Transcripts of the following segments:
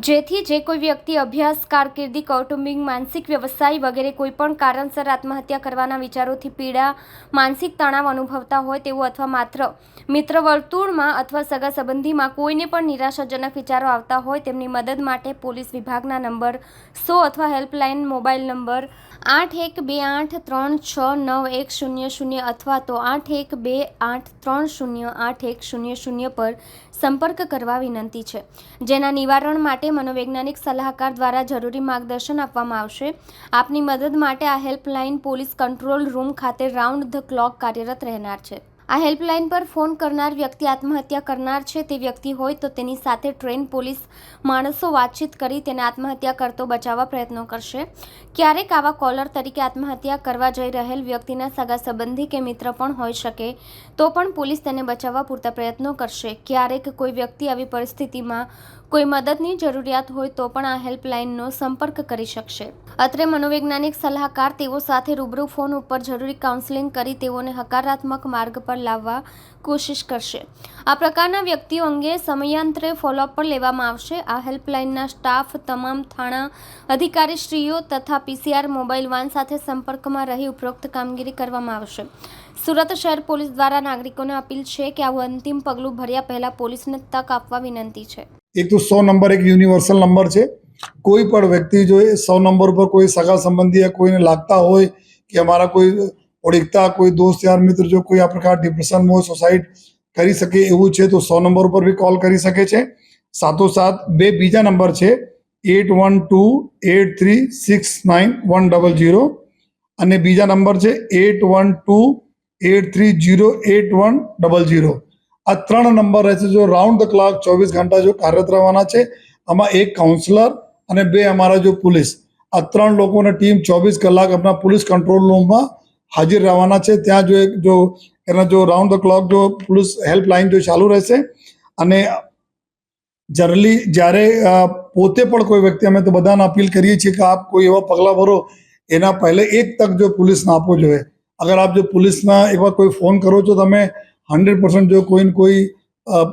જેથી જે કોઈ વ્યક્તિ અભ્યાસ, કારકિર્દી, કૌટુંબિક, માનસિક, વ્યવસાય વગેરે કોઈપણ કારણસર આત્મહત્યા કરવાના વિચારોથી પીડા, માનસિક તણાવ અનુભવતા હોય તેવું અથવા માત્ર મિત્ર વર્તુળમાં અથવા સગા સંબંધીમાં કોઈને પણ નિરાશાજનક વિચારો આવતા હોય તેમની મદદ માટે પોલીસ વિભાગના નંબર 100 અથવા હેલ્પલાઇન મોબાઈલ નંબર 8128369100 અથવા તો 8128308100 પર સંપર્ક કરવા વિનંતી છે, જેના નિવારણ માટે મનોવૈજ્ઞાનિક સલાહકાર દ્વારા જરૂરી માર્ગદર્શન આપવામાં આવશે. આપની મદદ માટે આ હેલ્પલાઇન પોલીસ કંટ્રોલ રૂમ ખાતે રાઉન્ડ ધ ક્લોક કાર્યરત રહેનાર છે. આ હેલ્પલાઇન પર ફોન કરનાર વ્યક્તિ આત્મહત્યા કરનાર છે તે વ્યક્તિ હોય તો તેની સાથે ટ્રેન પોલીસ માણસો વાતચીત કરી તેને આત્મહત્યા કરતો બચાવવા પ્રયત્નો કરશે. ક્યારેક આવા કોલર તરીકે આત્મહત્યા કરવા જઈ રહેલ વ્યક્તિના સગા સંબંધી કે મિત્ર પણ હોઈ શકે તો પણ પોલીસ તેને બચાવવા પૂરતા પ્રયત્નો કરશે. ક્યારેક કોઈ વ્યક્તિ આવી પરિસ્થિતિમાં કોઈ મદદની જરૂરિયાત હોય તો પણ આ હેલ્પલાઇનનો સંપર્ક કરી શકશે. અત્રે મનોવૈજ્ઞાનિક સલાહકાર તેઓ સાથે રૂબરૂ ફોન ઉપર જરૂરી કાઉન્સેલિંગ કરી તેઓને હકારાત્મક માર્ગ પર લાવવા કોશિશ કરશે. આ પ્રકારના વ્યક્તિઓ અંગે સમયાંતરે ફોલોઅપ પણ લેવામાં આવશે. આ હેલ્પલાઇનના સ્ટાફ તમામ થાણા અધિકારીશ્રીઓ તથા પીસીઆર મોબાઈલ વાન સાથે સંપર્કમાં રહી ઉપરોક્ત કામગીરી કરવામાં આવશે. સુરત શહેર પોલીસ દ્વારા નાગરિકોને અપીલ છે કે આવું અંતિમ પગલું ભર્યા પહેલા પોલીસને તક આપવા વિનંતી છે. एक तो 100 नंबर एक यूनिवर्सल नंबर है। कोई पण व्यक्ति जो है 100 नंबर पर कोई सगा संबंधी या कोई ने लागता हो कि हमारा कोई ओळखता कोई दोस्त यार मित्र जो कोई आ प्रकार डिप्रेशन में सुसाइड કરી શકે એવું છે તો 100 નંબર પર બી કોલ કરી શકે છે. સાથોસાથ બે બીજા નંબર છે 8128369100 અને બીજા નંબર છે 8128308100. આ ત્રણ નંબર રહેશે જો રાઉન્ડ ધ ક્લોક 24 ઘંટા જો કાર્યરત રહેવાના છે. આમાં એક કાઉન્સલર અને બે અમારા જો પોલીસ, આ ત્રણ લોકોની ટીમ 24 કલાક આપણા પોલીસ કંટ્રોલ રૂમમાં હાજર રહેવાના છે. ત્યાં જો એના જો રાઉન્ડ ધ ક્લોક જો પોલીસ હેલ્પલાઇન જો ચાલુ રહેશે. અને જનરલી જ્યારે પોતે પણ કોઈ વ્યક્તિ, અમે તો બધાને અપીલ કરીએ છીએ કે આપ કોઈ એવા પગલાં ભરો એના પહેલે એક તક જો પોલીસને આપવો જોઈએ. અગર આપ જો પોલીસના એવા કોઈ ફોન કરો છો તમે 100% જો કોઈને કોઈ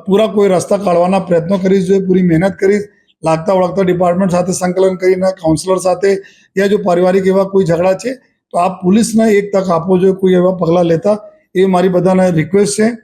પૂરા કોઈ રસ્તા કાઢવાના પ્રયત્નો કરીશ, જોઈએ પૂરી મહેનત કરીશ, લાગતા ઓળખતા ડિપાર્ટમેન્ટ સાથે સંકલન કરીને કાઉન્સલર સાથે યા જો પારિવારિક એવા કોઈ ઝઘડા છે તો આપ પોલીસને એક તક આપવો જોઈએ કોઈ એવા પગલાં લેતા. એ મારી બધાને રિક્વેસ્ટ છે.